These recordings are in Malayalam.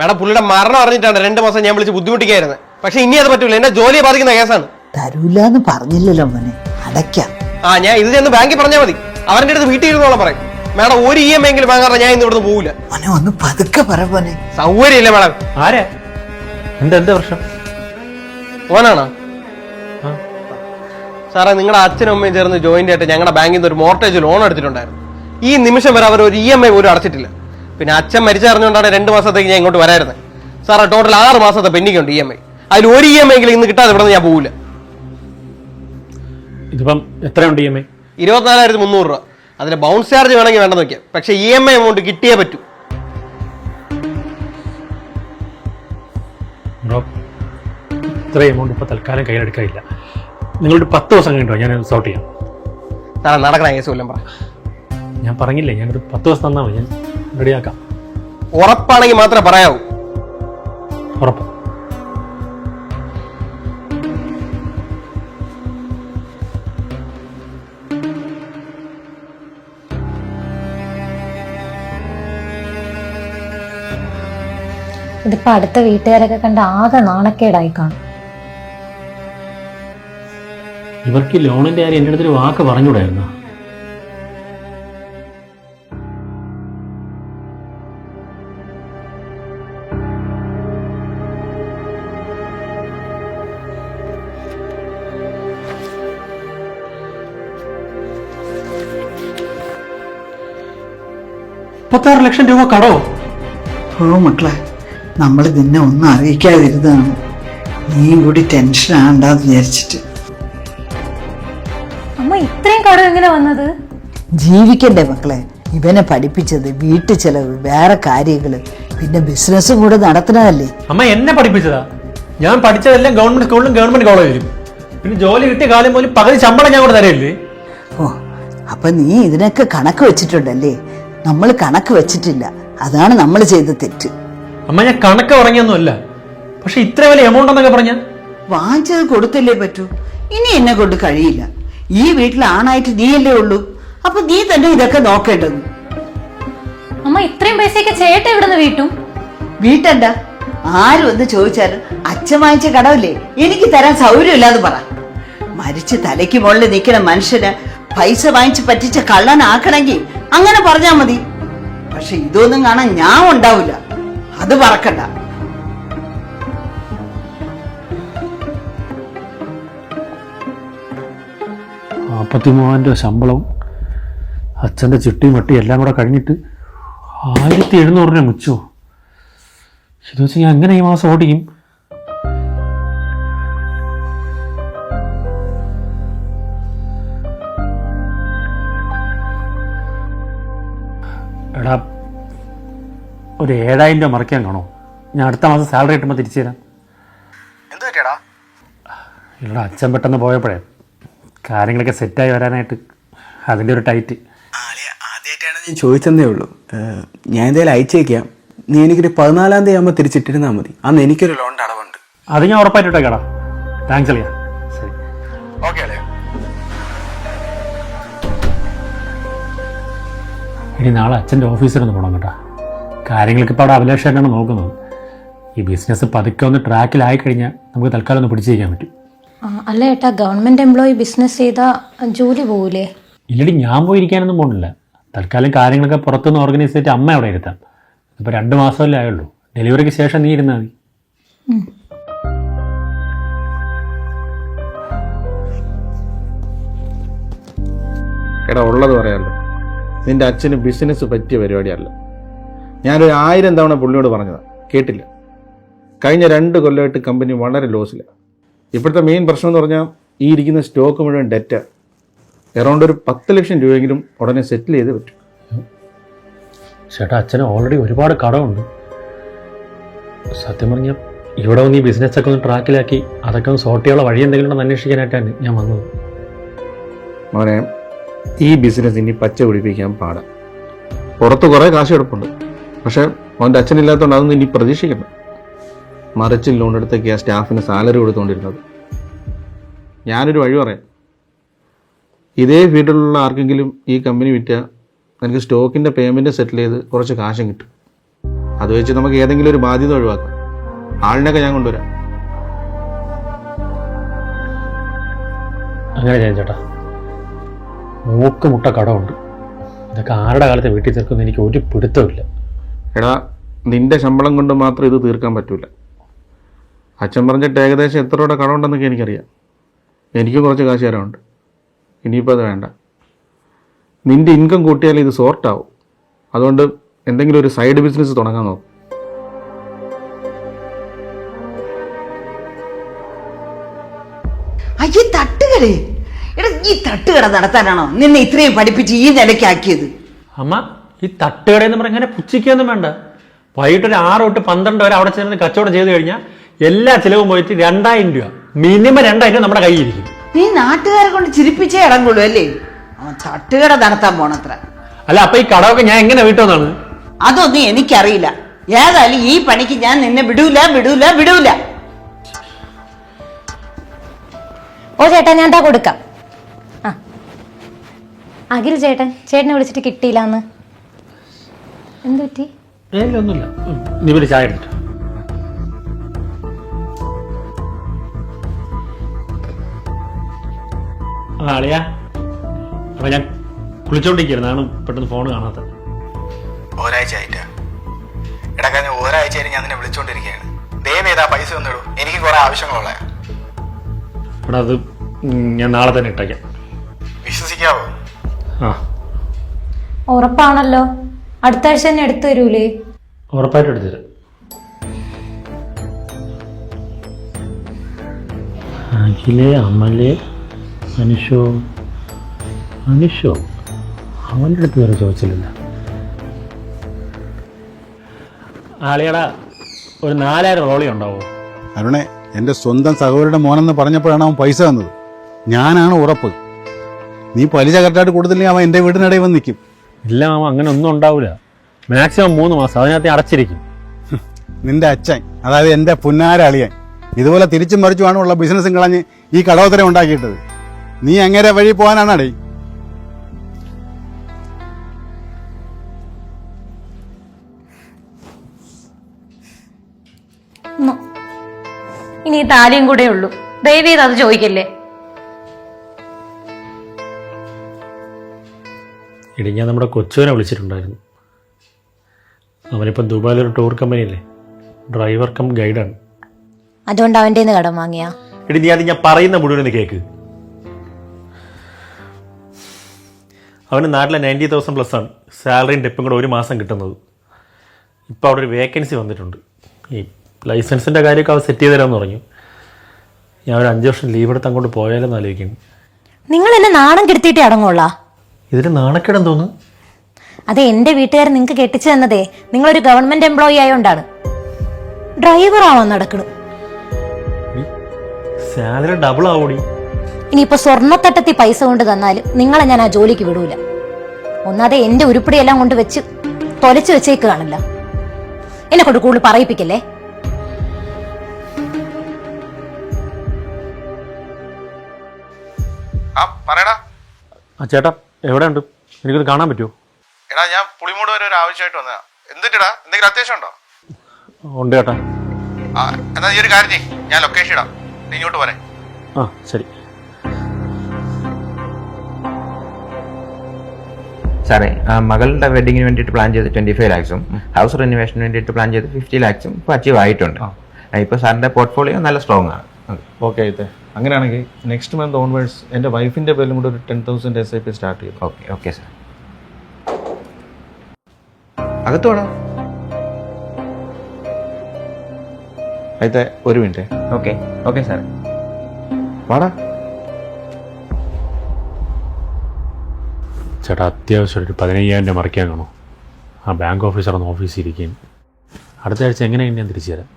മേഡം പുള്ളിയുടെ മരണം അറിഞ്ഞിട്ടാണ് 2 മാസം ഞാൻ വിളിച്ച് ബുദ്ധിമുട്ടിക്കായിരുന്നത്. പക്ഷെ ഇനി അത് പറ്റൂല, എന്നെ ജോലിയെ ബാധിക്കുന്ന കേസാണ്. തരൂലെന്ന് പറഞ്ഞില്ലല്ലോ മോനെ, അടയ്ക്കാം. ഞാൻ ഇത് ചെന്ന് ബാങ്കിൽ പറഞ്ഞാൽ മതി, അവരുടെ അടുത്ത് വീട്ടിൽ ഇരുന്നോളം പറയും. മേഡം ഒരു EMI എങ്കിലും വാങ്ങാറ ഞാൻ ഇന്ന് ഇവിടുന്ന് പോവില്ല. മോനെ ഒന്ന് പതുക്കെ പറ മോനെ. സൗകര്യമില്ല മേഡം. ആരാ? എന്താ പ്രശ്നം? ഓനാണോ സാറേ? നിങ്ങളുടെ അച്ഛനും അമ്മയും ചേർന്ന് ജോയിന്റ് ആയിട്ട് ഞങ്ങളുടെ ബാങ്കിൽ നിന്ന് ഒരു മോർട്ടേജ് ലോൺ എടുത്തിട്ടുണ്ടായിരുന്നു. ഈ നിമിഷം വരെ അവർ ഒരു EMI പോലും അടച്ചിട്ടില്ല. പിന്നെ അച്ഛൻ മരിച്ചറിഞ്ഞുകൊണ്ടാണ് 2 മാസത്തേക്ക് ഞാൻ ഇങ്ങോട്ട് വരായിരുന്നത്. സാറേ ടോട്ടൽ 6 മാസത്തെ പെൻഡിംഗ് ഉണ്ട് EMI. അതിൽ ഒരു EMI എങ്കിലും ഇന്ന് കിട്ടാതെ ഇവിടെ ഞാൻ പോവില്ല. ഇതിപ്പം എത്രയുണ്ട് EMI? 24,300 രൂപ. അതിന് ബൗൺസ് ചാർജ് വേണമെങ്കിൽ വേണ്ടെന്ന് വെക്കാം. പക്ഷെ EMI എമൗണ്ട് കിട്ടിയേ പറ്റൂ. ഇത്ര എമൗണ്ട് ഇപ്പൊ തൽക്കാലം കയ്യിലെടുക്കാനില്ല. നിങ്ങളുടെ 10 ദിവസം കഴിഞ്ഞോ ഞാൻ സോർട്ട് ചെയ്യാം. സാറേ നടക്കണ കേസ് വല്ലതും പറ. ഞാൻ പറഞ്ഞില്ലേ, ഞാനൊരു 10 ദിവസം തന്നാൽ മതി, ഞാൻ റെഡിയാക്കാം. ഉറപ്പാണെങ്കിൽ മാത്രമേ പറയാവൂ. ഉറപ്പ്. ഇതിപ്പോ അടുത്ത വീട്ടുകാരൊക്കെ കണ്ട് ആകെ നാണക്കേടായി കാണും. ഇവർക്ക് ലോണിന്റെ കാര്യം എൻ്റെ അടുത്തൊരു വാക്ക് പറഞ്ഞുകൂടായിരുന്നോ? $36 ലക്ഷം രൂപ കടോ? ഓ മക്കളെ, നമ്മൾ നിന്നെ ഒന്നും അറിയിക്കാതിരുന്നതാണ്. നീയും കൂടി ടെൻഷൻ ആണ്ടാന്ന് വിചാരിച്ചിട്ട്. അമ്മ ഇത്രയും കടം എങ്ങനെ വന്നത്? ജീവിക്കണ്ടേ മക്കളെ? ഇവനെ പഠിപ്പിച്ചത്, വീട്ടു ചെലവ്, വേറെ കാര്യങ്ങള്, പിന്നെ ബിസിനസ്സും കൂടെ നടത്തുന്നതല്ലേ. അമ്മ എന്നെ പഠിപ്പിച്ചതാ. ഞാൻ പഠിച്ചതെല്ലാം ഗവൺമെന്റ് സ്കൂളിലും ഗവൺമെന്റ് കോളേജിലും. പിന്നെ ജോലി കിട്ടിയ കാലം പോലും പകുതി ശമ്പളം ഞാൻ കൂടെ തരയില്ലേ. ഓ, അപ്പൊ നീ ഇതിനൊക്കെ കണക്ക് വെച്ചിട്ടുണ്ടല്ലേ? നമ്മൾ കണക്ക് വെച്ചിട്ടില്ല, അതാണ് നമ്മൾ ചെയ്ത തെറ്റ്. അമ്മ ഞാൻ കണക്ക് ഉറങ്ങിയൊന്നുമല്ല, പക്ഷെ ഇത്ര വലിയ എമൗണ്ട് എന്നൊക്കെ പറഞ്ഞ വാങ്ങിച്ചത് കൊടുത്തല്ലേ പറ്റൂ. ഇനി എന്നെ കൊണ്ട് കഴിയില്ല. ഈ വീട്ടിൽ ആണായിട്ട് നീയല്ലേ ഉള്ളൂ, അപ്പൊ നീ തന്നെ ഇതൊക്കെ നോക്കേണ്ടത്. അമ്മ ഇത്രയും പൈസയൊക്കെ ചേട്ട ഇവിടുന്ന് വീട്ടും? വീട്ടണ്ട, ആരും ഒന്ന് ചോദിച്ചാലും അച്ഛൻ വാങ്ങിച്ച കടവല്ലേ എനിക്ക് തരാൻ സൗകര്യമില്ലാന്ന് പറ. മരിച്ച് തലയ്ക്ക് മുകളിൽ നിൽക്കുന്ന മനുഷ്യന് പൈസ വാങ്ങിച്ച് പറ്റിച്ച കള്ളനാക്കണമെങ്കിൽ അങ്ങനെ പറഞ്ഞാ മതി. പക്ഷെ ഇതൊന്നും കാണാൻ ഞാൻ ഉണ്ടാവില്ല, അത് പറക്കണ്ട. $43,000 ശമ്പളവും അച്ഛൻ്റെ ചിട്ടിയും വട്ടി എല്ലാം കൂടെ കഴിഞ്ഞിട്ട് 1,700 രൂപ മിച്ചോ. ഇത് വെച്ച് ഞാൻ എങ്ങനെ ഈ മാസം ഓടിക്കും? എടാ, ഒരു 7,000 രൂപ മറിക്കാൻ കാണോ? ഞാൻ അടുത്ത മാസം സാലറി കിട്ടുമ്പോൾ തിരിച്ചു തരാം. ഇവിടെ അച്ഛൻ പെട്ടെന്ന് പോയപ്പോഴേ കാര്യങ്ങളൊക്കെ സെറ്റായി വരാനായിട്ട് അതിൻ്റെ ഒരു ടൈറ്റ്. ആദ്യമായിട്ടാണ് ഞാൻ ചോദിച്ചതേ ഉള്ളൂ. ഞാൻ എന്തായാലും അയച്ചേക്കാം. നീ എനിക്കൊരു 14-ാം തീയതി ആകുമ്പോൾ തിരിച്ചിട്ടിരുന്നാൽ മതി. അന്ന് എനിക്കൊരു ലോണിൻ്റെ അടവുണ്ട്. അത് ഞാൻ ഉറപ്പായിട്ടേക്കാടാ. താങ്ക്സ് അളിയാ. ശരി, ഓക്കെ അല്ലേ? ഇനി നാളെ അച്ഛൻ്റെ ഓഫീസിലൊന്ന് പോകണം കേട്ടോ. കാര്യങ്ങളൊക്കെ ഇപ്പോൾ അവിടെ അഭിലാഷമായിട്ടാണ് നോക്കുന്നത്. ഈ ബിസിനസ് പതുക്കെ ഒന്ന് ട്രാക്കിലായി കഴിഞ്ഞാൽ നമുക്ക് തൽക്കാലം ഒന്ന് പിടിച്ചു വയ്ക്കാൻ പറ്റും. അല്ല ഏട്ടാ, ഗവൺമെന്റ് എംപ്ലോയി ബിസിനസ് ചെയ്താൽ ജോലി പോകൂലേ? ഇല്ലടി, ഞാൻ പോയിരിക്കാനൊന്നും പോകുന്നില്ല. തൽക്കാലം കാര്യങ്ങളൊക്കെ പുറത്തുനിന്ന് ഓർഗനൈസ് ചെയ്തിട്ട് അമ്മ അവിടെ ഇരുത്താം. ഇപ്പോൾ 2 മാസമല്ലേ ആയുള്ളൂ. ഡെലിവറിക്ക് ശേഷം നീ ഇരുന്നാൽ മതി. എടാ, ഉള്ളത് പറയാമല്ലോ, നിന്റെ അച്ഛന് ബിസിനസ് പറ്റിയ പരിപാടിയല്ല. ഞാനൊരു 1000 തവണ പുള്ളിയോട് പറഞ്ഞതാണ്, കേട്ടില്ല. കഴിഞ്ഞ 2 കൊല്ലമായിട്ട് കമ്പനി വളരെ ലോസിലാണ്. ഇപ്പോഴത്തെ മെയിൻ പ്രശ്നം എന്ന് പറഞ്ഞാൽ ഈ ഇരിക്കുന്ന സ്റ്റോക്ക് മുഴുവൻ ഡെറ്റാ. എറൗണ്ട് ഒരു 10 ലക്ഷം രൂപയെങ്കിലും ഉടനെ സെറ്റിൽ ചെയ്ത് പറ്റും. ചേട്ടാ, അച്ഛന് ഓൾറെഡി ഒരുപാട് കടമുണ്ട്. സത്യം പറഞ്ഞാൽ ഇവിടെ വന്ന് ഈ ബിസിനസ്സൊക്കെ ഒന്ന് ട്രാക്കിലാക്കി അതൊക്കെ ഒന്ന് സോർട്ട് ചെയ്യാനുള്ള വഴി എന്തെങ്കിലും ഉണ്ടെന്ന് അന്വേഷിക്കാനായിട്ടാണ് ഞാൻ വന്നത്. മോനെ, ഈ ബിസിനസ് ഇനി പച്ച പിടിപ്പിക്കാൻ പാടാം. പുറത്ത് കുറേ കാശ് കിടപ്പുണ്ട്, പക്ഷേ അവൻ്റെ അച്ഛനില്ലാത്തതുകൊണ്ട് അതൊന്നും ഇനി പ്രതീക്ഷിക്കണം. മറിച്ച് ലോൺ എടുത്തൊക്കെ ആ സ്റ്റാഫിന് സാലറി കൊടുത്തുകൊണ്ടിരുന്നത്. ഞാനൊരു വഴി പറയാം. ഇതേ ഫീൽഡിലുള്ള ആർക്കെങ്കിലും ഈ കമ്പനി വിറ്റാൽ നിനക്ക് സ്റ്റോക്കിൻ്റെ പേയ്മെൻറ്റ് സെറ്റിൽ ചെയ്ത് കുറച്ച് കാശും കിട്ടും. അത് വെച്ച് നമുക്ക് ഏതെങ്കിലും ഒരു ബാധ്യത ഒഴിവാക്കാം. ആളിനൊക്കെ ഞാൻ കൊണ്ടുവരാം. അങ്ങനെ ചെയ്യാൻ ചേട്ടാ. മൂക്കുമുട്ട കടമുണ്ട്. ഇതൊക്കെ ആരുടെ കാലത്ത് വീട്ടിൽ തീർക്കുന്ന എനിക്ക് ഒരു പിടുത്തമില്ല. എടാ, നിന്റെ ശമ്പളം കൊണ്ട് മാത്രം ഇത് തീർക്കാൻ പറ്റൂല. അച്ഛൻ പറഞ്ഞിട്ട് ഏകദേശം എത്ര രൂപയുടെ കടമുണ്ടെന്നൊക്കെ എനിക്കറിയാം. എനിക്കും കുറച്ച് കാശ് തരാനുണ്ട്. ഇനിയിപ്പോൾ അത് വേണ്ട. നിന്റെ ഇൻകം കൂട്ടിയാൽ ഇത് സോർട്ടാവും. അതുകൊണ്ട് എന്തെങ്കിലും ഒരു സൈഡ് ബിസിനസ് തുടങ്ങാൻ നോക്കും. അയ്യേ, തട്ടുകടേ. എടാ, ഈ തട്ടുകട നടത്താനാണോ നിന്നെ ഇത്രയും പഠിപ്പിച്ച് ഈ നിലയ്ക്കാക്കിയത്? അമ്മ, ഈ തട്ടുകടയെന്ന് പറഞ്ഞാൽ ഇങ്ങനെ പുച്ഛിക്കൊന്നും വേണ്ട. വൈകിട്ടൊരു 6 തൊട്ട് 12 വരെ അവിടെ ചെന്ന് കച്ചവടം ചെയ്ത് കഴിഞ്ഞാൽ എല്ലാ ചിലവും പോയിട്ട് 2000 രൂപ, മിനിമം 2000 രൂപ നമ്മുടെ കയ്യിരിക്കും. നീ നാട്ടുകാരെ കൊണ്ട് ചിരിപ്പിച്ചേ ഇറങ്ങുള്ളൂ അല്ലേ? തട്ടുകട നടത്താൻ പോണത്ര. അല്ല, അപ്പൊ ഈ കടമൊക്കെ ഞാൻ എങ്ങനെ വീട്ടുമെന്നാണ്? അതൊന്നും എനിക്കറിയില്ല. ഏതായാലും ഈ പണിക്ക് ഞാൻ നിന്നെ വിടൂല വിടൂല വിടൂല. ഓ ചേട്ടാ, ഞാൻ എന്താ കൊടുക്കാം. ആ അഖിൽ ചേട്ടനെ വിളിച്ചിട്ട് കിട്ടിയില്ലാന്ന്. എന്തു പറ്റി? ഒന്നുമില്ല. നീ ഒരു ചായ എടുത്തു. ആളിയാ, അപ്പൊ ഞാൻ കുളിച്ചോണ്ടിരിക്കുന്നതാണ്, പെട്ടെന്ന് ഫോൺ കാണാത്ത. ഒരാഴ്ച ആയിട്ടാ. എടാ, കഴിഞ്ഞ ഒരാഴ്ചയായിട്ട് ഞാൻ നിന്നെ വിളിച്ചോണ്ടിരിക്കുകയാണ്. ദയവേതാ പൈസ ഒന്നിടൂ, എനിക്ക് കുറെ ആവശ്യങ്ങളുള്ള. എടാ, അത് ഞാൻ നാളെ തന്നെ ഇട്ടേക്കാം. വിശ്വസിക്കാവോ? ആ, ഉറപ്പാണല്ലോ. അടുത്ത ആഴ്ച തന്നെ എടുത്തു തരൂലേ? ഉറപ്പായിട്ട് എടുത്തുതരാം. അഖിലേ, അമലേ, അനുഷോ അവൻ്റെ അടുത്ത് വരെ ചോദിച്ചില്ല. ആളിയടാ, ഒരു 4000 റോളി ഉണ്ടാവോ? അരുണേ, എൻ്റെ സ്വന്തം സഹോദരിയുടെ മോനെന്ന് പറഞ്ഞപ്പോഴാണ് അവൻ പൈസ തന്നത്. ഞാനാണ് ഉറപ്പ്. നീ പലിശ കറക്റ്റായിട്ട് കൊടുത്തില്ലെങ്കിൽ അവൻ എൻ്റെ വീടിനിടയിൽ വന്ന് നിൽക്കും. ഇല്ല മാമ, അങ്ങനെ ഒന്നും ഉണ്ടാവില്ല. മാക്സിമം 3 മാസം അതിനകത്ത് അടച്ചിരിക്കും. നിന്റെ അച്ഛൻ, അതായത് എൻ്റെ പുന്നാര അളിയൻ, ഇതുപോലെ തിരിച്ചും മറിച്ചുമാണ് ഉള്ള ബിസിനസ്സും കളഞ്ഞ് ഈ കടോത്തരം ഉണ്ടാക്കിയിട്ടത്. നീ എങ്ങനെ വഴി പോകാനാണടേ? ഇനി ഈ താലിയും കൂടെ ഉള്ളൂ. ദയവേത് അത് ചോദിക്കല്ലേ. ഇടി, ഞാൻ നമ്മുടെ കൊച്ചുവിനെ വിളിച്ചിട്ടുണ്ടായിരുന്നു. അവനിപ്പം ദുബായിലൊരു ടൂർ കമ്പനിയല്ലേ, ഡ്രൈവർ കം ഗൈഡാണ്. അതുകൊണ്ട് അവൻ്റെ കടം വാങ്ങിയാ? ഇടി, നീ അത് ഞാൻ പറയുന്ന മുഴുവൻ കേക്ക്. അവന് നാട്ടിലെ 90,000 പ്ലസ് ആണ് സാലറിയും ടിപ്പും കൂടെ 1 മാസം കിട്ടുന്നത്. ഇപ്പോൾ അവിടെ ഒരു വേക്കൻസി വന്നിട്ടുണ്ട്. ഈ ലൈസൻസിൻ്റെ കാര്യമൊക്കെ അവർ സെറ്റ് ചെയ്ത് തരാമെന്ന് പറഞ്ഞു. ഞാൻ ഒരു 5 വർഷം ലീവ് എടുത്ത് അങ്ങോട്ട് പോയാലെന്ന് ആലോചിക്കുന്നു. നിങ്ങൾ എന്നെ നാണം കെടുത്തിയിട്ടേ അടങ്ങുള്ള. ഇതിന് നാണക്കേടെന്ന് തോന്നുന്നു. അതെ, എൻ്റെ വീട്ടുകാർ നിങ്ങൾക്ക് കെട്ടിച്ചു തന്നതേ നിങ്ങളൊരു ഗവൺമെന്റ് എംപ്ലോയി ആയോണ്ടാണ്. ഡ്രൈവറാണോ നടക്കണു? സാലറി ഡബിൾ ആവൂടി. ഇനിയിപ്പോ സ്വർണ്ണത്തട്ടത്തി പൈസ കൊണ്ട് തന്നാലും നിങ്ങളെ ഞാൻ ആ ജോലിക്ക് വിടൂല. ഒന്നാതെ എന്റെ ഉരുപ്പിടിയെല്ലാം കൊണ്ട് വെച്ച് തൊലച്ചു വെച്ചേക്ക് കാണില്ല. എന്നെ കൊണ്ട് കൂടുതൽ പറയിപ്പിക്കല്ലേ. ആ ചേട്ടാ, എവിടെ ഉണ്ട്? എനിക്കൊന്ന് കാണാൻ പറ്റുമോ? എടാ, ഞാൻ പുളിമൂട് വരെ ഒരു ആവശ്യമായിട്ട് വന്നതാ. എന്തിട്ടാ, എന്തെങ്കിലും അത്യാവശ്യം ഉണ്ടോ? ഉണ്ട് ചേട്ടാ. എന്നാ ഈ ഒരു കാര്യം ചെയ്യ്, ഞാൻ ലൊക്കേഷൻ ഇടാം, നീ ഇങ്ങോട്ട് പോരെ. ആ ശരി. സാറേ, മകളുടെ വെഡിങ്ങിന് വേണ്ടിയിട്ട് പ്ലാൻ ചെയ്ത് 25 lakhs-ഉം ഹൗസ് റിനോവേഷന് വേണ്ടിയിട്ട് പ്ലാൻ ചെയ്ത് 50 lakhs-ഉം ഇപ്പോൾ അച്ചീവ് ആയിട്ടുണ്ട്. ഇപ്പോൾ സാറിൻ്റെ പോർട്ട്ഫോളിയോ നല്ല സ്ട്രോങ് ആണ്. ഓക്കെ, ആയിത്തെ അങ്ങനെയാണെങ്കിൽ നെക്സ്റ്റ് മന്ത് ഓൺവേഴ്സ് എൻ്റെ വൈഫിൻ്റെ പേരിലും കൂടെ ഒരു 10,000 SIP സ്റ്റാർട്ട് ചെയ്തു. Okay sir. അകത്ത് വേണം. ആയിത്തെ, ഒരു മിനിറ്റ്. Okay sir. വാടാ. ചേട്ടാ, അത്യാവശ്യം ഒരു 15,000 രൂപ മറിക്കാൻ കാണോ? ആ ബാങ്ക് ഓഫീസർ ഒന്ന് ഓഫീസിൽ ഇരിക്കുകയും അടുത്ത ആഴ്ച എങ്ങനെയാണ് ഞാൻ തിരിച്ചു തരാം.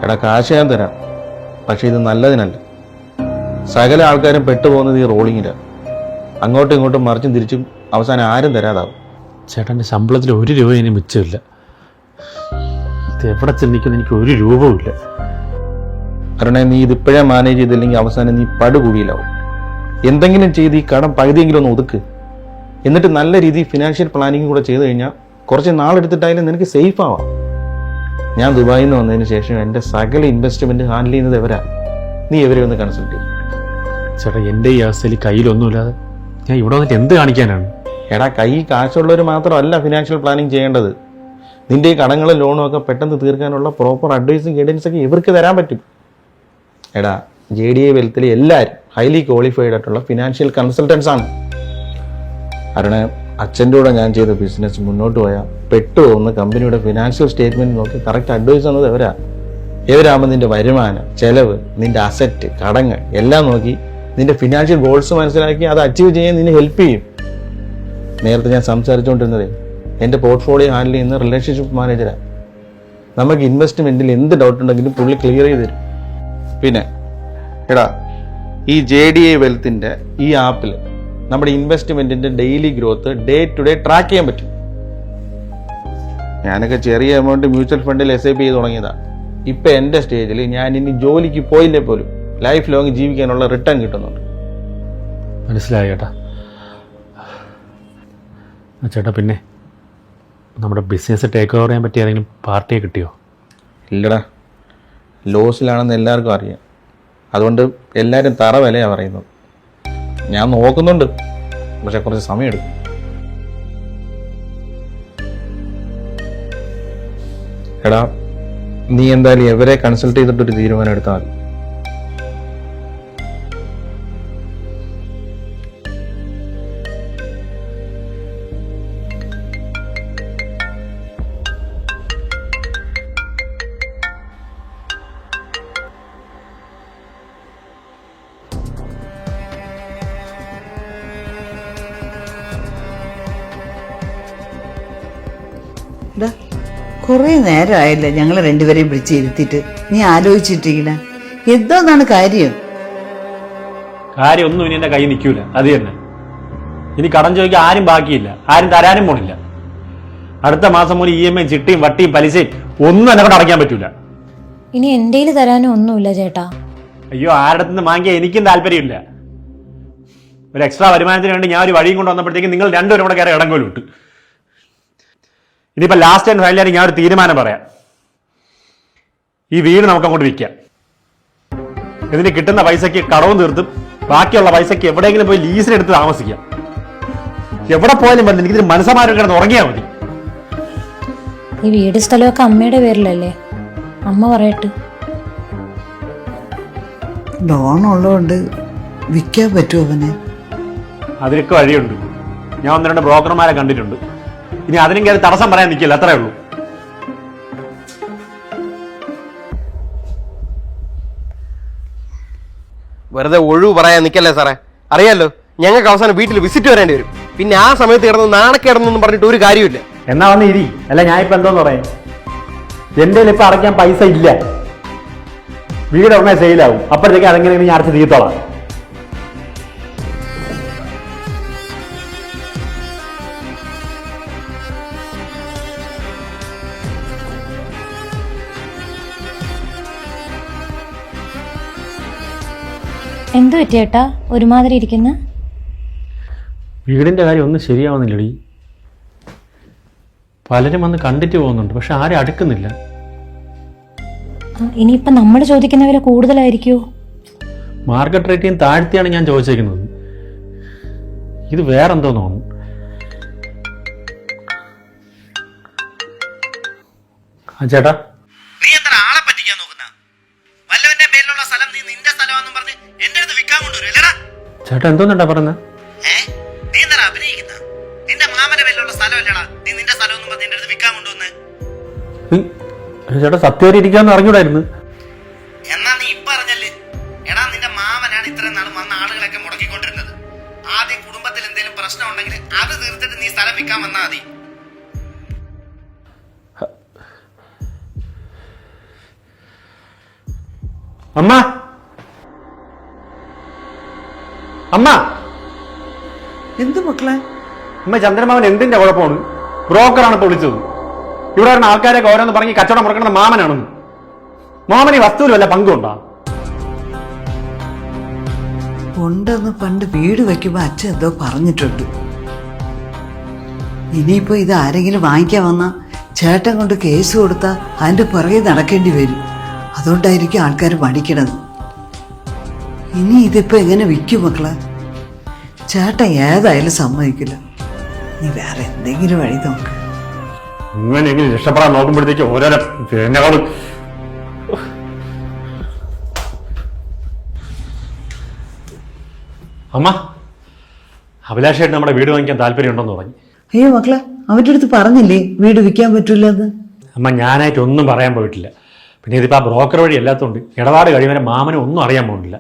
എടാ, കാശ് ഞാൻ തരാം, പക്ഷെ ഇത് നല്ലതിനല്ല. സകല ആൾക്കാരും പെട്ടുപോകുന്നത് ഈ റോളിങ്ങിലാണ്. അങ്ങോട്ടും ഇങ്ങോട്ടും മറിച്ചും തിരിച്ചും അവസാനം ആരും തരാതാവും. ചേട്ടൻ്റെ ശമ്പളത്തിൽ 1 രൂപ ഇനി മിച്ചമില്ല. ഇത് എവിടെ ചെന്നിരിക്കുന്ന എനിക്ക് 1 രൂപവും ഇല്ല. കാരണം നീ ഇതിപ്പോഴേ മാനേജ് ചെയ്തില്ലെങ്കിൽ അവസാനം നീ പടുകുഴിയിലാവും. എന്തെങ്കിലും ചെയ്ത് ഈ കടം പകുതിയെങ്കിലും ഒന്ന് ഒതുക്ക്. എന്നിട്ട് നല്ല രീതിയിൽ ഫിനാൻഷ്യൽ പ്ലാനിങ് കൂടെ ചെയ്ത് കഴിഞ്ഞാൽ കുറച്ച് നാളെടുത്തിട്ടായാലും നിനക്ക് സേഫ് ആവാം. ഞാൻ ദുബായിൽ നിന്ന് വന്നതിന് ശേഷം എൻ്റെ സകല ഇൻവെസ്റ്റ്മെന്റ് ഹാൻഡിൽ ചെയ്യുന്നത് എവരാ. നീ എവരെ ഒന്ന് കൺസൾട്ട് ചെയ്യും. ചേട്ടാ എൻ്റെ ഈ അവസ്ഥയിൽ കയ്യിലൊന്നുമില്ലാതെ ഞാൻ ഇവിടെ വന്നിട്ട് എന്ത് കാണിക്കാനാണ്? എടാ, കൈ കാശുള്ളവർ മാത്രമല്ല ഫിനാൻഷ്യൽ പ്ലാനിങ് ചെയ്യേണ്ടത്. നിന്റെ ഈ കടങ്ങളും ലോണും ഒക്കെ പെട്ടെന്ന് തീർക്കാനുള്ള പ്രോപ്പർ അഡ്വൈസും ഗൈഡൻസ് ഒക്കെ ഇവർക്ക് തരാൻ പറ്റും. എടാ, JDA വെൽത്തിലെ എല്ലാവരും ഹൈലി ക്വാളിഫൈഡ് ആയിട്ടുള്ള ഫിനാൻഷ്യൽ കൺസൾട്ടൻസ് ആണ്. കാരണം അച്ഛൻ്റെ കൂടെ ഞാൻ ചെയ്ത ബിസിനസ് മുന്നോട്ട് പോയാൽ പെട്ടുപോകുന്ന കമ്പനിയുടെ ഫിനാൻഷ്യൽ സ്റ്റേറ്റ്മെന്റ് നോക്കി കറക്റ്റ് അഡ്വൈസ് തന്നത് എവരാകുമ്പോൾ നിന്റെ വരുമാനം, ചെലവ്, നിന്റെ അസറ്റ്, കടങ്ങൾ എല്ലാം നോക്കി നിന്റെ ഫിനാൻഷ്യൽ ഗോൾസ് മനസ്സിലാക്കി അത് അച്ചീവ് ചെയ്യാൻ നിന്നെ ഹെൽപ്പ് ചെയ്യും. നേരത്തെ ഞാൻ സംസാരിച്ചുകൊണ്ടിരുന്നത് എൻ്റെ പോർട്ട്ഫോളിയോ ഹാൻഡിൽ ചെയ്യുന്ന റിലേഷൻഷിപ്പ് മാനേജരാണ്. നമുക്ക് ഇൻവെസ്റ്റ്മെന്റിൽ എന്ത് ഡൗട്ട് ഉണ്ടെങ്കിലും പുള്ളി ക്ലിയർ ചെയ്ത് തരും. പിന്നെ എടാ, ഈ JDA വെൽത്തിന്റെ ഈ ആപ്പിൽ നമ്മുടെ ഇൻവെസ്റ്റ്മെന്റിന്റെ daily growth day to day track ചെയ്യാൻ പറ്റും. ഞാനൊക്കെ ചെറിയ എമൗണ്ട് മ്യൂച്വൽ ഫണ്ടിൽ SIP ചെയ്ത് തുടങ്ങിയതാണ്. ഇപ്പൊ എൻ്റെ സ്റ്റേജിൽ ഞാൻ ഇനി ജോലിക്ക് പോയില്ലേ പോലും ലൈഫ് ലോങ് ജീവിക്കാനുള്ള റിട്ടേൺ കിട്ടുന്നുണ്ട്. മനസ്സിലായി ചേട്ടാ. ചേട്ടാ, പിന്നെ നമ്മുടെ ബിസിനസ് ടേക്ക് ഓവർ ചെയ്യാൻ പറ്റിയ ഏതെങ്കിലും പാർട്ടിയെ കിട്ടിയോ? ഇല്ലടാ, ലോസിലാണെന്ന് എല്ലാവർക്കും അറിയാം. അതുകൊണ്ട് എല്ലാവരും തറ വിലയാണ് പറയുന്നത്. ഞാൻ നോക്കുന്നുണ്ട്, പക്ഷെ കുറച്ച് സമയമെടുക്കും. എടാ, നീ എന്തായാലും എവരെ കൺസൾട്ട് ചെയ്തിട്ടൊരു തീരുമാനം എടുത്താൽ മതി. കുറെ നേരമായില്ലേ ഞങ്ങൾ രണ്ടുപേരെയും വിളിച്ചിരുത്തിട്ട്. നീ ആലോചിച്ചിട്ടിരിക്കണ എന്തോന്നാണ് കാര്യം? കാര്യമൊന്നും ഇനി എൻ്റെ കയ്യിൽ നിൽക്കൂല. അത് തന്നെ. ഇനി കടം ചോദിക്കാൻ ആരും ബാക്കിയില്ല, ആരും തരാനും പോണില്ല. അടുത്ത മാസം മുതൽ EMI ചിട്ടിയും വട്ടിയും പലിശയും ഒന്നും എന്നെ കൊണ്ട് അടയ്ക്കാൻ പറ്റൂല. ഇനി എൻ്റെ കയ്യിൽ തരാനും ഒന്നുമില്ല ചേട്ടാ. അയ്യോ, ആരുടെ നിന്ന് വാങ്ങിയാൽ എനിക്കും താല്പര്യമില്ല. ഒരു എക്സ്ട്രാ വരുമാനത്തിന് വേണ്ടി ഞാൻ ഒരു വഴിയും കൊണ്ട് വന്നപ്പോഴത്തേക്കും നിങ്ങൾ രണ്ടുപേരും കൂടെ കയറി ഇടങ്കോലും ഇട്ട്. ഇനിയിപ്പോൾ ലാസ്റ്റ് ആൻഡ് ഫൈനലായി ഞാൻ ഒരു തീരുമാനം പറയാം. ഈ വീട് നമുക്ക് അങ്ങോട്ട് വിൽക്കാം. ഇതിന് കിട്ടുന്ന പൈസയ്ക്ക് കടവും തീർത്തും ബാക്കിയുള്ള പൈസയ്ക്ക് എവിടെയെങ്കിലും പോയി ലീസിനെടുത്ത് താമസിക്കാം. എവിടെ പോയാലും പറ്റില്ല, എനിക്കിതിന് മനസ്സമാരം കിടന്ന് ഉറങ്ങിയാൽ മതി. ഈ വീട് സ്ഥലമൊക്കെ അമ്മയുടെ പേരിലല്ലേ? അമ്മ പറയട്ടെ. ലോൺ ഉള്ളതുകൊണ്ട് വിൽക്കാൻ പറ്റുമോ അവന്? അതിനൊക്കെ വഴിയുണ്ട്. ഞാൻ 1-2 ബ്രോക്കർമാരെ കണ്ടിട്ടുണ്ട്. ഇനി അതിനും കയറി തടസ്സം പറയാൻ നിൽക്കില്ല, അത്രേ ഉള്ളൂ. വെറുതെ ഒഴിവ് പറയാൻ നിൽക്കല്ലേ സാറേ. അറിയാലോ, ഞങ്ങൾക്ക് അവസാനം വീട്ടിൽ വിസിറ്റ് വരേണ്ടി വരും. പിന്നെ ആ സമയത്ത് കിടന്ന് നാണക്കേടന്നൊന്നും പറഞ്ഞിട്ട് ഒരു കാര്യമില്ല. എന്നാ വന്ന് ഇരി. അല്ല, ഞാൻ ഇപ്പൊ എന്തോന്ന് പറയാം, എന്റെ ഇപ്പൊ അടയ്ക്കാൻ പൈസ ഇല്ല. വീട് ഉടനെ സെയിലാവും. അപ്പോഴത്തേക്ക് അതെങ്ങനെ ഞാൻ അടച്ച് തീർത്തോളാം. എന്തു പറ്റിയേട്ടാ ഒരുമാതിരി ഇരിക്കുന്ന? വീടിന്റെ കാര്യം ഒന്നും ശരിയാവുന്നില്ലടി. പലരും വന്ന് കണ്ടിട്ട് പോകുന്നുണ്ട്, പക്ഷെ ആരും അടുക്കുന്നില്ല. ഇനിയിപ്പം നമ്മൾ ചോദിക്കുന്ന വില കൂടുതലായിരിക്കുമോ? മാർക്കറ്റ് റേറ്റിയും താഴ്ത്തിയാണ് ഞാൻ ചോദിച്ചേക്കുന്നത്. ഇത് വേറെന്തോ തോന്നുന്നു. ആ ചേട്ടാ, നീ എന്താ ആളെ പറ്റിക്കാൻ നോക്കുന്ന? വല്ലവന്റെ പേരിലുള്ള സ്ഥലം നീ നിന്റെ സ്ഥലമാണെന്നും പറഞ്ഞ് എന്റെ അടുത്ത് വിൽക്കാൻ കൊണ്ടുവരുമല്ലേടാ? ചേട്ടാ എന്തോന്നുണ്ടാ പറഞ്ഞ? നീ എന്താ അഭിനയിക്കുന്ന? നിന്റെ മാമന്റെ പേരിലുള്ള സ്ഥലമല്ലേടാ നീ നിന്റെ സ്ഥലം എന്നും പറഞ്ഞ് എന്റെ അടുത്ത് വിൽക്കാൻ കൊണ്ടുവന്ന്? ചേട്ടാ സത്യം ഇരിക്കാന്ന് അറിഞ്ഞൂടായിരുന്നു. എന്നാ നീ ഇപ്പൊ അറിഞ്ഞല്ലേ? എടാ, നിന്റെ മാമനാണ് ഇത്രയും നാളും വന്ന ആളുകളൊക്കെ മുടക്കിക്കൊണ്ടിരുന്നത്. ആദ്യം കുടുംബത്തിൽ എന്തെങ്കിലും പ്രശ്നം ഉണ്ടെങ്കിൽ അത് തീർത്തിട്ട് നീ സ്ഥലം വിൽക്കാൻ വന്നാ മതി. അമ്മ, അമ്മ, എന്ത് മക്കളെ? അമ്മ, ചന്ദ്രമാവൻ എന്തിന്റെ കുഴപ്പമാണ്? ബ്രോക്കറാണ് ഇപ്പൊ വിളിച്ചത്. ഇവിടെ വരുന്ന ആൾക്കാരൊക്കെ ഓരോന്ന് പറഞ്ഞ് കച്ചവടം മുടക്കുന്ന മാമനാണെന്ന്. മാമന് ഈ വസ്തുവിൽ വല്ല പങ്കുണ്ടോ? ഉണ്ടെന്ന് പണ്ട് വീട് വെക്കുമ്പോ അച്ഛൻ എന്തോ പറഞ്ഞിട്ടുണ്ട്. ഇനിയിപ്പോ ഇത് ആരെങ്കിലും വാങ്ങിക്കാൻ വന്ന ചേട്ടൻ കൊണ്ട് കേസ് കൊടുത്താൽ അതിന്റെ പുറകെ നടക്കേണ്ടി വരും. അതുകൊണ്ടായിരിക്കും ആൾക്കാർ മടിക്കണത്. ഇനി ഇതിപ്പോ എങ്ങനെ വിൽക്കും മക്കളെ? ചേട്ടൻ ഏതായാലും സമ്മതിക്കില്ല. നീ വേറെ എന്തെങ്കിലും വഴി നോക്ക്. ഇങ്ങനെ രക്ഷപ്പെടാൻ നോക്കുമ്പോഴത്തേക്ക് ഓരോരോ തേങ്ങകളും. അമ്മ, അഭിലാഷായിട്ട് നമ്മുടെ വീട് വാങ്ങിക്കാൻ താല്പര്യമുണ്ടെന്ന് പറഞ്ഞു. അയ്യോ മക്കളെ, അവരുടെ അടുത്ത് പറഞ്ഞില്ലേ വീട് വിൽക്കാൻ പറ്റൂലെന്ന്? അമ്മ, ഞാനായിട്ട് ഒന്നും പറയാൻ പോയിട്ടില്ല. പിന്നെ ഇതിപ്പോൾ ആ ബ്രോക്കർ വഴി അല്ലാത്തതുകൊണ്ട് ഇടപാട് കഴിയുമ്പോൾ മാമനും ഒന്നും അറിയാൻ പോകുന്നില്ല.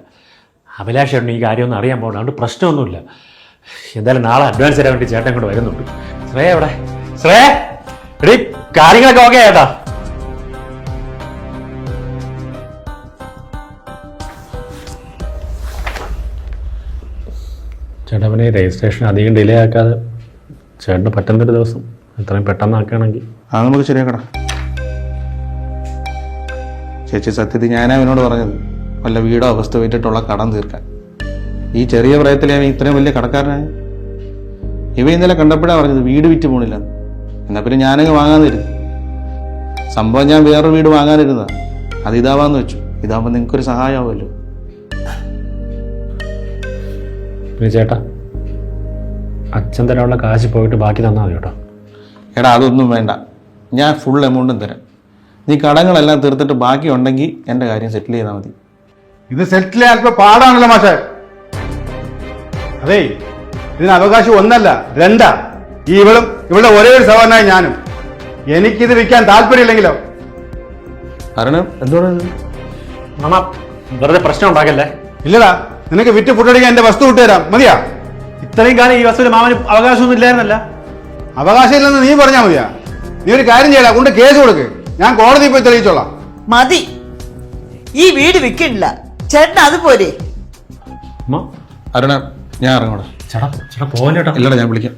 അഭിലാഷേട്ടന് ഈ കാര്യമൊന്നും അറിയാൻ പോകണ്ട, അതുകൊണ്ട് പ്രശ്നമൊന്നുമില്ല. എന്തായാലും നാളെ അഡ്വാൻസ് തരാൻ വേണ്ടി ചേട്ടൻ കൊണ്ട് വരുന്നുണ്ട്. ശ്രേയ എവിടെ? ശ്രേയ, എടീ, കാര്യങ്ങളൊക്കെ ഓക്കെ ഏട്ടാ? ചേട്ടാ, പിന്നെ രജിസ്ട്രേഷൻ അധികം ഡിലേ ആക്കാതെ ചേട്ടന് പറ്റുന്നൊരു ദിവസം എത്രയും പെട്ടെന്ന് ആക്കുകയാണെങ്കിൽ അത് നമുക്ക് ശരിയാക്കടാ. ചേച്ചി, സത്യത്തിൽ ഞാനാ അവനോട് പറഞ്ഞത് വല്ല വീടോ അവസ്ഥ വെച്ചിട്ടുള്ള കടം തീർക്കാൻ. ഈ ചെറിയ പ്രായത്തിൽ അവൻ ഇത്രയും വലിയ കടക്കാരനായ. ഇവ ഇന്നലെ കണ്ടപ്പോഴാണ് പറഞ്ഞത് വീട് വിറ്റ് പോണില്ല. എന്നാൽ പിന്നെ ഞാനങ്ങ് വാങ്ങാന്നിരുന്നു. സംഭവം ഞാൻ വേറൊരു വീട് വാങ്ങാനിരുന്നതാ. അത് ഇതാവാന്ന് വെച്ചു. ഇതാവുമ്പോൾ നിങ്ങൾക്കൊരു സഹായമാവുമല്ലോ. പിന്നെ ചേട്ടാ, അച്ഛൻ തരാനുള്ള കാശ് പോയിട്ട് ബാക്കി തന്നാൽ മതി കേട്ടോ. എടാ, അതൊന്നും വേണ്ട. ഞാൻ ഫുൾ എമൗണ്ടും തരാം. നീ കടങ്ങളെല്ലാം തീർത്തിട്ട് ബാക്കി ഉണ്ടെങ്കിൽ എൻ്റെ കാര്യം സെറ്റിൽ ചെയ്താൽ മതി. ഇത് സെറ്റിൽ ചെയ്യാൻ അല്പം പാടാണല്ലോ മാഷേ. അതേ, ഇതിന് അവകാശം ഒന്നല്ല, രണ്ടാ. ഈ ഇവളും ഇവിടെ ഒരേ ഒരു സഹോദരനായ ഞാനും. എനിക്കിത് വിൽക്കാൻ താല്പര്യമില്ലെങ്കിലോ? കാരണം എന്തുകൊണ്ടാണ്? മാമ, വെറുതെ പ്രശ്നം ഉണ്ടാക്കല്ലേ. ഇല്ലടാ, നിനക്ക് വിറ്റ് ഫുഡടിക്കാൻ എന്റെ വസ്തു വിട്ടുതരാം, മതിയാ? ഇത്രയും കാലം ഈ വസ്തുവിൽ മാമന് അവകാശമൊന്നും ഇല്ലായിരുന്നല്ല. അവകാശം ഇല്ലെന്ന് നീ പറഞ്ഞാൽ മതിയാ? നീ ഒരു കാര്യം ചെയ്യടാ, കൊണ്ട് കേസ് കൊടുക്ക്. ഞാൻ കോടതിയിൽ പോയി തെളിയിച്ചോളാം. മതി, ഈ വീട് വിൽക്കണില്ല. ചേട്ടൻ അതുപോലെ. അരുണ, ഞാൻ ഇറങ്ങോടാ. ചേട്ടാ, ചേട്ടാ പോകല്ലേട്ടോ. ഇല്ലടാ, ഞാൻ വിളിക്കാം.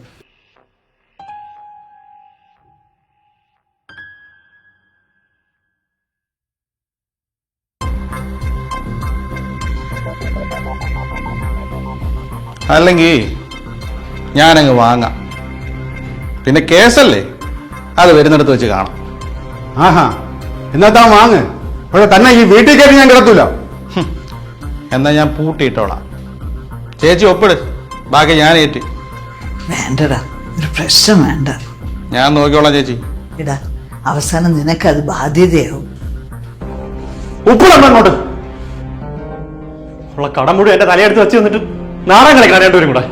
അല്ലെങ്കിൽ ഞാനങ്ങ് വാങ്ങാം. പിന്നെ കേസല്ലേ, അത് വരുന്നിടത്ത് വെച്ച് കാണാം. ആഹാ, എന്നാ താൻ വാങ്ങ്. പക്ഷെ തന്നെ ഈ വീട്ടിൽ കയറി ഞാൻ കിടത്തൂല. എന്നാ ഞാൻ പൂട്ടിയിട്ടോളാം. ചേച്ചി ഒപ്പിട്, ബാക്കി ഞാൻ ഏറ്റ്. വേണ്ടടാ, ഒരു പ്രശ്നം വേണ്ട. ഞാൻ നോക്കിക്കോളാം ചേച്ചി. ഇടാ, അവസാനം നിനക്കത് ബാധ്യതയാവും. ഉപ്പിടണ്ട അങ്ങോട്ട്. ഉള്ള കടം മുഴുവൻ എന്റെ തലയെടുത്ത് വെച്ച് വന്നിട്ട് നാടകം കളിക്കണം രണ്ടുപേരും കൂടെ.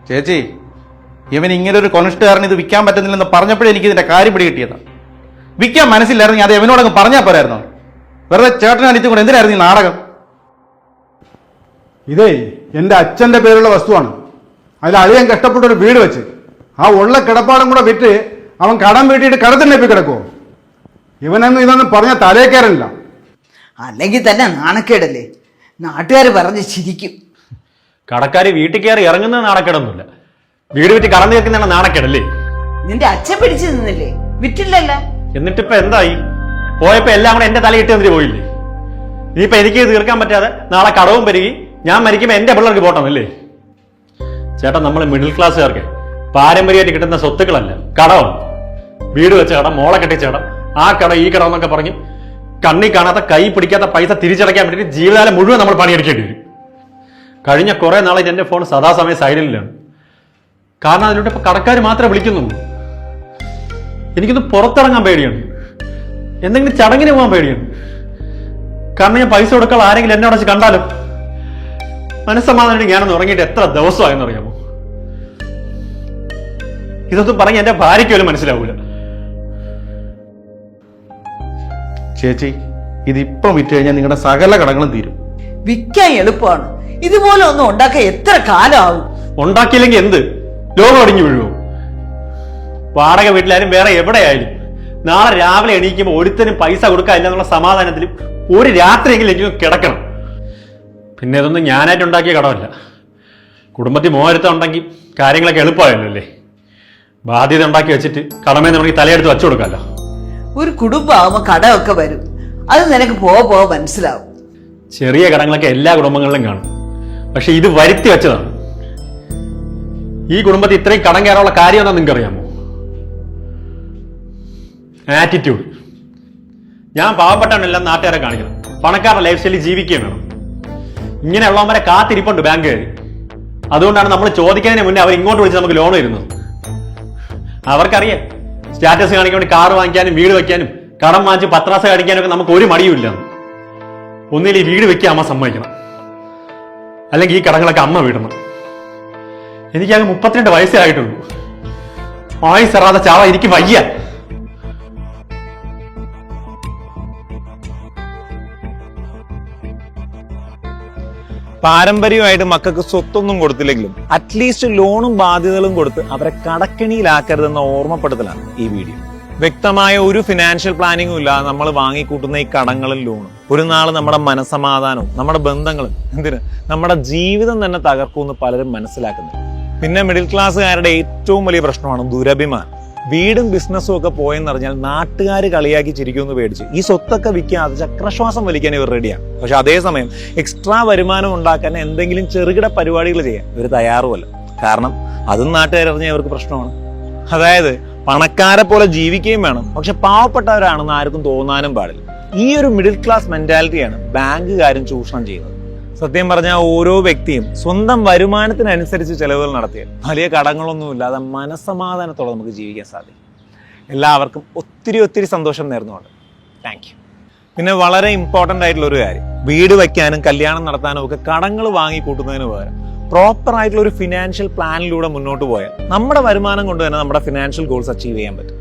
ചേച്ചി, ഇവൻ ഇങ്ങനെ ഒരു കൊനിഷ്ടുകാരൻ ഇത് വിൽക്കാൻ പറ്റുന്നില്ലെന്ന് പറഞ്ഞപ്പോഴേ എനിക്ക് ഇതിന്റെ കാര്യം പിടി കിട്ടിയതാണ്. വിൽക്കാൻ മനസ്സിലായിരുന്നു, അത് എവനോടങ്ങ് പറഞ്ഞാൽ പോരായിരുന്നോ? വെറുതെ ചേട്ടനെ അടിച്ചും കൂടെ എന്തിനായിരുന്നു ഈ നാടകം? ഇതേ എന്റെ അച്ഛന്റെ പേരുള്ള വസ്തുവാണ്. അതിൽ അളിയൻ കഷ്ടപ്പെട്ട ഒരു വീട് വെച്ച് ആ ഉള്ള കിടപ്പാടും കൂടെ വിറ്റ് അവൻ കടം വീട്ടിയിട്ട് കടത്തിനെപ്പി കിടക്കുമോ? ഇവനൊന്നും ഇതൊന്നും പറഞ്ഞ തലേ കയറില്ല. അല്ലെങ്കിൽ തന്നെ നാണക്കേടല്ലേ, നാട്ടുകാർ പറഞ്ഞ് ചിരിക്കും. കടക്കാര് വീട്ടിൽ കയറി ഇറങ്ങുന്നത് നാണക്കേടൊന്നുമില്ല, വീട് വിറ്റ് കടന്നു കേൾക്കുന്നതാണ് നാണക്കേടല്ലേ. നിന്റെ അച്ഛൻ പിടിച്ചു നിന്നില്ലേ, വിറ്റില്ലല്ല. എന്നിട്ടിപ്പോ എന്തായി? പോയപ്പോ എല്ലാം കൂടെ എന്റെ തലയിട്ട് എന്തിനു പോയില്ലേ? ഇനിയിപ്പോ എനിക്ക് തീർക്കാൻ പറ്റാതെ നാളെ കടവും പെരുകി ഞാൻ മരിക്കുമ്പോ എന്റെ പിള്ളേർക്ക് പോട്ടമല്ലേ? ചേട്ടാ, നമ്മൾ മിഡിൽ ക്ലാസ്സുകാർക്ക് പാരമ്പര്യമായിട്ട് കിട്ടുന്ന സ്വത്തുക്കളല്ല, കടമാണ്. വീട് വെച്ച കടം, മോളെ കെട്ടിച്ച കടം, ആ കട ഈ കടം എന്നൊക്കെ പറഞ്ഞ് കണ്ണി കാണാത്ത കൈ പിടിക്കാത്ത പൈസ തിരിച്ചടയ്ക്കാൻ വേണ്ടിയിട്ട് ജീവിതകാലം മുഴുവൻ നമ്മൾ പണിയെടുക്കേണ്ടി വരും. കഴിഞ്ഞ കുറെ നാളായിട്ട് എന്റെ ഫോൺ സദാസമയം സൈലന്റിലാണ്. കാരണം അതിലൂടെ ഇപ്പൊ കടക്കാർ മാത്രമേ വിളിക്കുന്നുള്ളൂ. എനിക്കൊന്ന് പുറത്തിറങ്ങാൻ പേടിയാണ്, എന്തെങ്കിലും ചടങ്ങിന് പോകാൻ പേടിയാണ്. കാരണം ഞാൻ പൈസ കൊടുക്കാൻ ആരെങ്കിലും എന്നെ അടച്ച് കണ്ടാലും മനസ്സമാധാനം ഞാനൊന്ന് ഉറങ്ങിയിട്ട് എത്ര ദിവസമായെന്ന് അറിയാമോ? ഇതൊന്നും പറഞ്ഞ് എന്റെ ഭാര്യയ്ക്ക് പോലും മനസ്സിലാവൂല. ചേച്ചി, ഇതിപ്പം വിറ്റ് കഴിഞ്ഞാൽ നിങ്ങളുടെ സകല കടങ്ങളും തീരും. വിൽക്കാൻ എളുപ്പമാണ്, ഇതുപോലെ ഒന്നും ഉണ്ടാക്കാൻ എത്ര കാലമാവും? ഉണ്ടാക്കിയില്ലെങ്കിൽ എന്ത്, ലോകം അടിഞ്ഞു വീഴുമോ? വാടക വീട്ടിലായാലും വേറെ എവിടെയായാലും നാളെ രാവിലെ എണീക്കുമ്പോൾ ഒരുത്തനും പൈസ കൊടുക്കാനില്ല എന്നുള്ള സമാധാനത്തിലും ഒരു രാത്രിയെങ്കിലും എനിക്ക് കിടക്കണം. പിന്നെ ഇതൊന്നും ഞാനായിട്ട് ഉണ്ടാക്കിയ കടമല്ല. കുടുംബത്തിൽ മോഹരുത്തം ഉണ്ടെങ്കിൽ കാര്യങ്ങളൊക്കെ എളുപ്പമായല്ലോ അല്ലേ? ബാധ്യത ഉണ്ടാക്കി വെച്ചിട്ട് കടമേ നമുക്ക് തലയെടുത്ത് വച്ചു കൊടുക്കാമല്ലോ. ഒരു കുടുംബമാകുമ്പോ കടമൊക്കെ വരും, അത് നിനക്ക് പോവ മനസ്സിലാവും. ചെറിയ കടങ്ങളൊക്കെ എല്ലാ കുടുംബങ്ങളിലും കാണും. പക്ഷെ ഇത് വരുത്തി വെച്ചതാണ്. ഈ കുടുംബത്തിൽ ഇത്രയും കടം കയറാനുള്ള കാര്യം എന്താ നിങ്ങൾക്ക് അറിയാമോ? ആറ്റിറ്റ്യൂഡ്. ഞാൻ പാവപ്പെട്ടാണെല്ലാം നാട്ടുകാരെ കാണിക്കണം, പണക്കാരുടെ ലൈഫ് സ്റ്റൈലിൽ ജീവിക്കുകയും വേണം. ഇങ്ങനെയുള്ളവന്മാരെ കാത്തിരിപ്പുണ്ട് ബാങ്കുകാർ. അതുകൊണ്ടാണ് നമ്മൾ ചോദിക്കുന്നതിന് മുന്നേ അവർ ഇങ്ങോട്ട് വിളിച്ച് നമുക്ക് ലോൺ തരുന്നത്. അവർക്കറിയാം സ്റ്റാറ്റസ് കാണിക്കാൻ വേണ്ടി കാർ വാങ്ങിക്കാനും വീട് വെക്കാനും കടം വാങ്ങിച്ച് പത്രാസ കാണിക്കാനും ഒക്കെ നമുക്ക് ഒരു മടിയുമില്ല. ഒന്നിൽ ഈ വീട് വെക്കാൻ അമ്മ സമ്മതിക്കണം, അല്ലെങ്കിൽ ഈ കടങ്ങളൊക്കെ അമ്മ വീടണം. എനിക്കങ്ങ് 32 വയസ്സേ ആയിട്ടുള്ളൂ. ആയുസറാതെ ചാവ എനിക്ക് വയ്യ. പാരമ്പര്യമായിട്ട് മക്കൾക്ക് സ്വത്തൊന്നും കൊടുത്തില്ലെങ്കിലും അറ്റ്ലീസ്റ്റ് ലോണും ബാധ്യതകളും കൊടുത്ത് അവരെ കടക്കെണിയിലാക്കരുതെന്ന ഓർമ്മപ്പെടുത്തലാണ് ഈ വീഡിയോ. വ്യക്തമായ ഒരു ഫിനാൻഷ്യൽ പ്ലാനിങ്ങും ഇല്ലാതെ നമ്മൾ വാങ്ങിക്കൂട്ടുന്ന ഈ കടങ്ങളും ലോണും ഒരു നാൾ നമ്മുടെ മനസമാധാനവും നമ്മുടെ ബന്ധങ്ങളും നമ്മുടെ ജീവിതം തന്നെ തകർക്കുമെന്ന് പലരും മനസ്സിലാക്കുന്നില്ല. പിന്നെ മിഡിൽ ക്ലാസ്സുകാരുടെ ഏറ്റവും വലിയ പ്രശ്നമാണ് ദുരഭിമാനം. വീടും ബിസിനസ്സും ഒക്കെ പോയെന്നറിഞ്ഞാൽ നാട്ടുകാർ കളിയാക്കി ചിരിക്കുമെന്ന് പേടിച്ച് ഈ സ്വത്തൊക്കെ വിൽക്കാതെ ചക്രശ്വാസം വലിക്കാൻ ഇവർ റെഡിയാണ്. പക്ഷെ അതേസമയം എക്സ്ട്രാ വരുമാനം ഉണ്ടാക്കാൻ എന്തെങ്കിലും ചെറുകിട പരിപാടികൾ ചെയ്യാൻ ഇവർ തയ്യാറുമല്ല. കാരണം അതും നാട്ടുകാരറിഞ്ഞാൽ ഇവർക്ക് പ്രശ്നമാണ്. അതായത് പണക്കാരെ പോലെ ജീവിക്കുകയും വേണം, പക്ഷെ പാവപ്പെട്ടവരാണെന്ന് ആർക്കും തോന്നാനും പാടില്ല. ഈ ഒരു മിഡിൽ ക്ലാസ് മെന്റാലിറ്റിയാണ് ബാങ്കുകാരും ചൂഷണം ചെയ്യുന്നത്. സത്യം പറഞ്ഞാൽ ഓരോ വ്യക്തിയും സ്വന്തം വരുമാനത്തിനനുസരിച്ച് ചെലവുകൾ നടത്തിയാൽ വലിയ കടങ്ങളൊന്നുമില്ലാതെ മനസ്സമാധാനത്തോടെ നമുക്ക് ജീവിക്കാൻ സാധിക്കും. എല്ലാവർക്കും ഒത്തിരി സന്തോഷം നേർന്നുകൊണ്ട് താങ്ക് യു. പിന്നെ വളരെ ഇമ്പോർട്ടൻ്റ് ആയിട്ടുള്ള ഒരു കാര്യം, വീട് വയ്ക്കാനും കല്യാണം നടത്താനും ഒക്കെ കടങ്ങൾ വാങ്ങിക്കൂട്ടുന്നതിന് പകരം പ്രോപ്പർ ആയിട്ടുള്ള ഒരു ഫിനാൻഷ്യൽ പ്ലാനിലൂടെ മുന്നോട്ട് പോയാൽ നമ്മുടെ വരുമാനം കൊണ്ട് തന്നെ നമ്മുടെ ഫിനാൻഷ്യൽ ഗോൾസ് അച്ചീവ് ചെയ്യാൻ പറ്റും.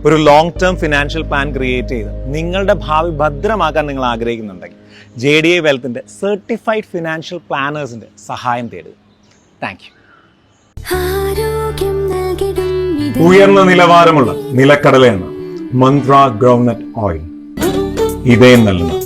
ഒരു long term financial plan create ചെയ്ത് നിങ്ങളുടെ ഭാവി ഭദ്രമാക്കാൻ നിങ്ങൾ ആഗ്രഹിക്കുന്നുണ്ടെങ്കിൽ JDA വെൽത്തിന്റെ സർട്ടിഫൈഡ് ഫിനാൻഷ്യൽ പ്ലാനേഴ്സിന്റെ സഹായം തേടുക. Thank you. ഉയർന്ന നിലവാരമുള്ള നിലക്കടലയാണ് മന്ത്ര ഗ്രൗണ്ട്നട്ട് ഓയിൽ. ഇതേ നൽകുന്നു